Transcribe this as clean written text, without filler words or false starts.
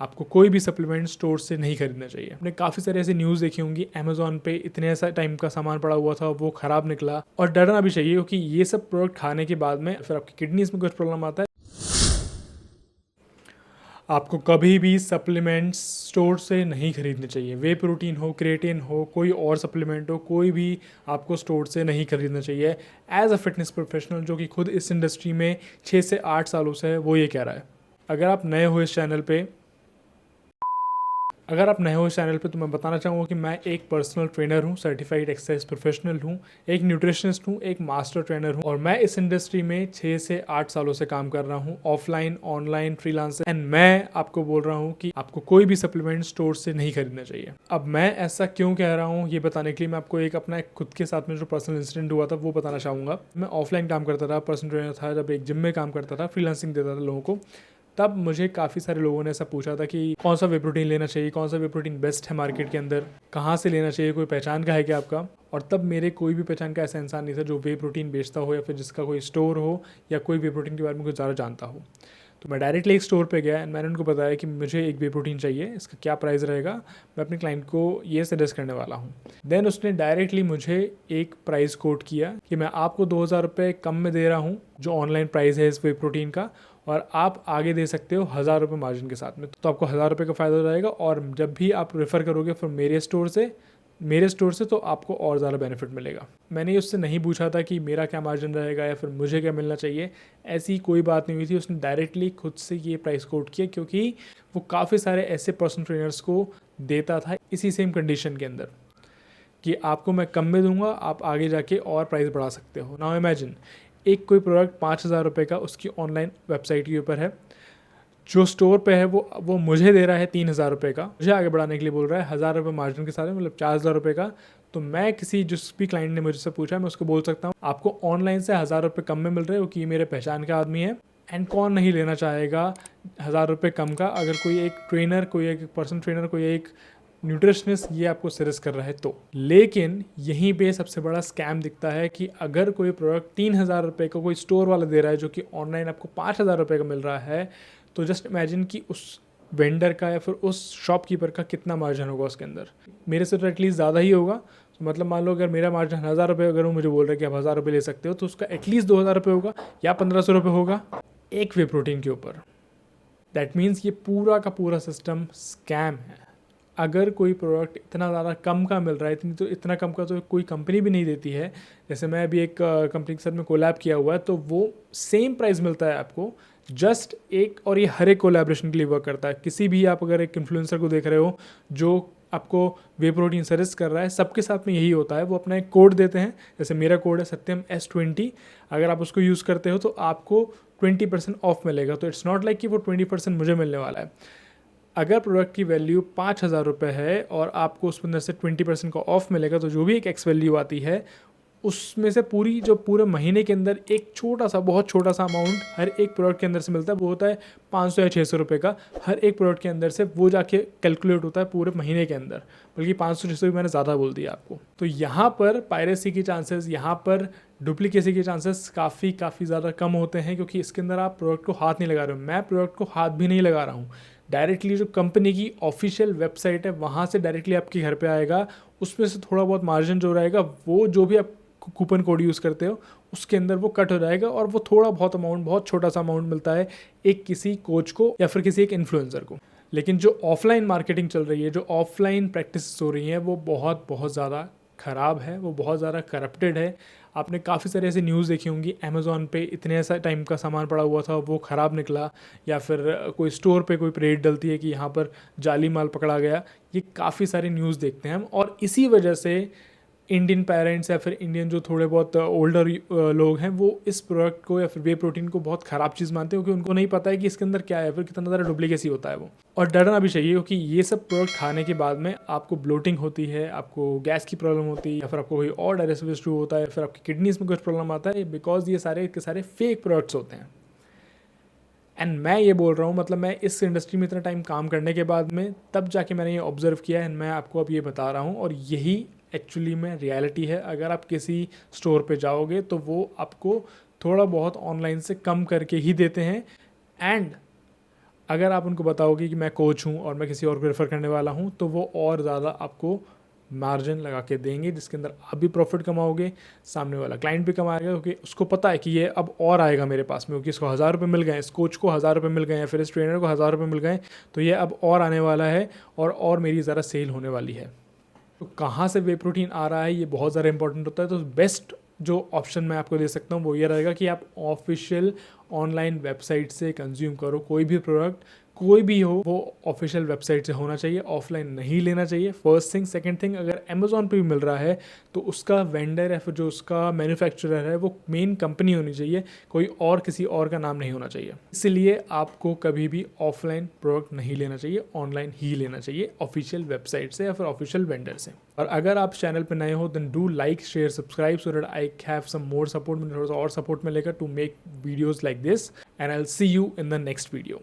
आपको कोई भी सप्लीमेंट स्टोर से नहीं खरीदना चाहिए। आपने काफ़ी सारे ऐसी न्यूज़ देखी होंगी, अमेजोन पे इतने ऐसा टाइम का सामान पड़ा हुआ था, वो ख़राब निकला। और डरना भी चाहिए क्योंकि ये सब प्रोडक्ट खाने के बाद में फिर आपकी किडनीज में कुछ प्रॉब्लम आता है। आपको कभी भी सप्लीमेंट्स स्टोर से नहीं खरीदने चाहिए। वे प्रोटीन हो, क्रिएटिन हो, कोई और सप्लीमेंट हो, कोई भी आपको स्टोर से नहीं खरीदना चाहिए। एज अ फिटनेस प्रोफेशनल जो कि खुद इस इंडस्ट्री में 6 से 8 सालों से है, वो ये कह रहा है। अगर आप नए हो इस चैनल पे तो मैं बताना चाहूँगा कि मैं एक पर्सनल ट्रेनर हूँ, सर्टिफाइड एक्सरसाइज प्रोफेशनल हूँ, एक न्यूट्रिशनिस्ट हूँ, एक मास्टर ट्रेनर हूँ और मैं इस इंडस्ट्री में 6 से 8 सालों से काम कर रहा हूँ, ऑफलाइन, ऑनलाइन, फ्रीलांसर। एंड मैं आपको बोल रहा हूँ कि आपको कोई भी सप्लीमेंट स्टोर से नहीं खरीदना चाहिए। अब मैं ऐसा क्यों कह रहा हूँ ये बताने के लिए मैं आपको एक अपना खुद के साथ में जो पर्सनल इंसिडेंट हुआ था वो बताना चाहूँगा। मैं ऑफलाइन काम करता था, पर्सनल ट्रेनर था, जब एक जिम में काम करता था, फ्रीलांसिंग देता था लोगों को। तब मुझे काफ़ी सारे लोगों ने ऐसा पूछा था कि कौन सा वे प्रोटीन लेना चाहिए, कौन सा वे प्रोटीन बेस्ट है मार्केट के अंदर, कहाँ से लेना चाहिए, कोई पहचान का है क्या आपका। और तब मेरे कोई भी पहचान का ऐसा इंसान नहीं था जो वे प्रोटीन बेचता हो या फिर जिसका कोई स्टोर हो या कोई वे प्रोटीन के बारे में कुछ ज़्यादा जानता हो। तो मैं डायरेक्टली एक स्टोर पे गया एंड मैंने उनको बताया कि मुझे एक वे प्रोटीन चाहिए, इसका क्या प्राइस रहेगा, मैं अपने क्लाइंट को ये सजेस्ट करने वाला हूँ। देन उसने डायरेक्टली मुझे एक प्राइस कोट किया कि मैं आपको 2,000 रुपये कम में दे रहा हूँ जो ऑनलाइन प्राइस है इस वे प्रोटीन का, और आप आगे दे सकते हो 1,000 रुपये मार्जिन के साथ में। तो आपको 1,000 रुपये का फ़ायदा हो जाएगा और जब भी आप रेफ़र करोगे फिर मेरे स्टोर से तो आपको और ज़्यादा बेनिफिट मिलेगा। मैंने उससे नहीं पूछा था कि मेरा क्या मार्जिन रहेगा या फिर मुझे क्या मिलना चाहिए, ऐसी कोई बात नहीं हुई थी। उसने डायरेक्टली खुद से ये प्राइस कोट किया क्योंकि वो काफ़ी सारे ऐसे पर्सनल ट्रेनर्स को देता था इसी सेम कंडीशन के अंदर कि आपको मैं कम में दूंगा, आप आगे जाके और प्राइस बढ़ा सकते हो। नाउ इमेजिन एक कोई प्रोडक्ट 5,000 रुपये का उसकी ऑनलाइन वेबसाइट के ऊपर है, जो स्टोर पे है वो मुझे दे रहा है 3,000 रुपये का, मुझे आगे बढ़ाने के लिए बोल रहा है 1,000 रुपये मार्जिन के साथ में, मतलब 4,000 रुपये का। तो मैं जिस भी क्लाइंट ने मुझसे पूछा मैं उसको बोल सकता हूँ आपको ऑनलाइन से 1,000 रुपये कम में मिल रहे हो कि मेरे पहचान का आदमी है। एंड कौन नहीं लेना चाहेगा 1,000 रुपये कम का, अगर कोई एक ट्रेनर, कोई एक पर्सनल ट्रेनर, कोई एक न्यूट्रिशनिस्ट ये आपको सजेस्ट कर रहा है तो। लेकिन यहीं पे सबसे बड़ा स्कैम दिखता है कि अगर कोई प्रोडक्ट 3,000 रुपये का कोई स्टोर वाला दे रहा है जो कि ऑनलाइन आपको 5,000 रुपये का मिल रहा है, तो जस्ट इमेजिन कि उस वेंडर का या फिर उस शॉपकीपर का कितना मार्जिन होगा उसके अंदर। मेरे से तो एटलीस्ट ज़्यादा ही होगा। तो मतलब मान लो अगर मेरा मार्जिन 1,000 रुपये, अगर वो मुझे बोल रहा है कि आप 1,000 रुपये ले सकते हो, तो उसका एटलीस्ट 2,000 रुपये होगा या 1,500 रुपये होगा एक वे प्रोटीन के ऊपर। दैट मीन्स ये पूरा का पूरा सिस्टम स्कैम है। अगर कोई प्रोडक्ट इतना ज़्यादा कम का मिल रहा है, इतना कम का तो कोई कंपनी भी नहीं देती है। जैसे मैं अभी एक कंपनी के साथ में कोलैब किया हुआ है, तो वो सेम प्राइस मिलता है आपको जस्ट एक, और ये हर एक कोलैबोरेशन के लिए वर्क करता है। किसी भी आप अगर एक इन्फ्लुएंसर को देख रहे हो जो आपको वे प्रोटीन सजेस्ट कर रहा है, सबके साथ में यही होता है, वो अपना एक कोड देते हैं। जैसे मेरा कोड है सत्यम S20, अगर आप उसको यूज़ करते हो तो आपको 20% ऑफ मिलेगा। तो इट्स नॉट लाइक कि वो 20% मुझे मिलने वाला है। अगर प्रोडक्ट की वैल्यू 5,000 रुपये है और आपको उस अंदर से 20% का ऑफ मिलेगा, तो जो भी एक एक्स वैल्यू आती है उसमें से पूरे महीने के अंदर एक छोटा सा, बहुत छोटा सा अमाउंट हर एक प्रोडक्ट के अंदर से मिलता है। वो होता है 500 या 600 रुपये का हर एक प्रोडक्ट के अंदर से, वो जाके कैलकुलेट होता है पूरे महीने के अंदर। बल्कि 500-600 भी मैंने ज़्यादा बोल दिया आपको। तो यहाँ पर पायरेसी की चांसेस, यहाँ पर डुप्लीकेसी के चांसेस काफ़ी ज़्यादा कम होते हैं, क्योंकि इसके अंदर आप प्रोडक्ट को हाथ नहीं लगा रहे हो। मैं प्रोडक्ट को हाथ भी नहीं लगा रहा हूँ, डायरेक्टली जो कंपनी की ऑफिशियल वेबसाइट है वहाँ से डायरेक्टली आपके घर पे आएगा। उसमें से थोड़ा बहुत मार्जिन जो रहेगा, वो जो भी आप कूपन कोड यूज़ करते हो उसके अंदर वो कट हो जाएगा, और वो थोड़ा बहुत अमाउंट, बहुत छोटा सा अमाउंट मिलता है एक किसी कोच को या फिर किसी एक इन्फ्लुएंसर को। लेकिन जो ऑफलाइन मार्केटिंग चल रही है, जो ऑफलाइन प्रैक्टिस हो रही हैं, वो बहुत ज़्यादा ख़राब है, वो बहुत ज़्यादा करप्टेड है। आपने काफ़ी सारे ऐसी न्यूज़ देखी होंगी, अमेजोन पे इतने ऐसा टाइम का सामान पड़ा हुआ था, वो ख़राब निकला, या फिर कोई स्टोर पे कोई रेड डलती है कि यहाँ पर जाली माल पकड़ा गया। ये काफ़ी सारी न्यूज़ देखते हैं हम, और इसी वजह से इंडियन पेरेंट्स या फिर इंडियन जो थोड़े बहुत ओल्डर लोग हैं, वो इस प्रोडक्ट को या फिर वे प्रोटीन को बहुत ख़राब चीज़ मानते हैं, क्योंकि उनको नहीं पता है कि इसके अंदर क्या है, फिर कितना ज़्यादा डुप्लीकेसी होता है वो। और डरना भी चाहिए, क्योंकि ये सब प्रोडक्ट खाने के बाद में आपको ब्लोटिंग होती है, आपको गैस की प्रॉब्लम होती है, या फिर आपको कोई और डाइजेस्टिव इशू होता है, फिर आपकी किडनीज में कुछ प्रॉब्लम आता है, बिकॉज ये सारे के सारे फेक प्रोडक्ट्स होते हैं। एंड मैं ये बोल रहा हूँ, मतलब मैं इस इंडस्ट्री में इतना टाइम काम करने के बाद में तब जाके मैंने ये ऑब्जर्व किया है, एंड मैं आपको अब ये बता रहा हूँ, और यही एक्चुअली में रियलिटी है। अगर आप किसी स्टोर पे जाओगे तो वो आपको थोड़ा बहुत ऑनलाइन से कम करके ही देते हैं, एंड अगर आप उनको बताओगे कि मैं कोच हूँ और मैं किसी और को रेफ़र करने वाला हूँ, तो वो और ज़्यादा आपको मार्जिन लगा के देंगे, जिसके अंदर आप भी प्रॉफिट कमाओगे, सामने वाला क्लाइंट भी कमाएगा, क्योंकि उसको पता है कि ये अब और आएगा मेरे पास में, क्योंकि इसको 1000 रुपये मिल गए, इस कोच को 1000 रुपये मिल गए, या फिर इस ट्रेनर को 1000 रुपये मिल गए, तो ये अब और आने वाला है और मेरी ज़रा सेल होने वाली है। तो कहाँ से वे प्रोटीन आ रहा है, ये बहुत ज़्यादा इंपॉर्टेंट होता है। तो बेस्ट जो ऑप्शन मैं आपको दे सकता हूँ वो ये रहेगा कि आप ऑफिशियल ऑनलाइन वेबसाइट से कंज्यूम करो। कोई भी प्रोडक्ट कोई भी हो, वो ऑफिशियल वेबसाइट से होना चाहिए, ऑफलाइन नहीं लेना चाहिए। First thing. सेकंड थिंग, अगर अमेजोन पे भी मिल रहा है तो उसका वेंडर या फिर जो उसका मैन्युफैक्चरर है वो मेन कंपनी होनी चाहिए, कोई और किसी और का नाम नहीं होना चाहिए। इसलिए आपको कभी भी ऑफलाइन प्रोडक्ट नहीं लेना चाहिए, ऑनलाइन ही लेना चाहिए, ऑफिशियल वेबसाइट से या फिर ऑफिशियल वेंडर से। और अगर आप चैनल पर नए हो then do like, share, subscribe so that I have some more support, मुझे थोड़ा सा और सपोर्ट मिलेगा to make videos like this, and I will see you in the next video.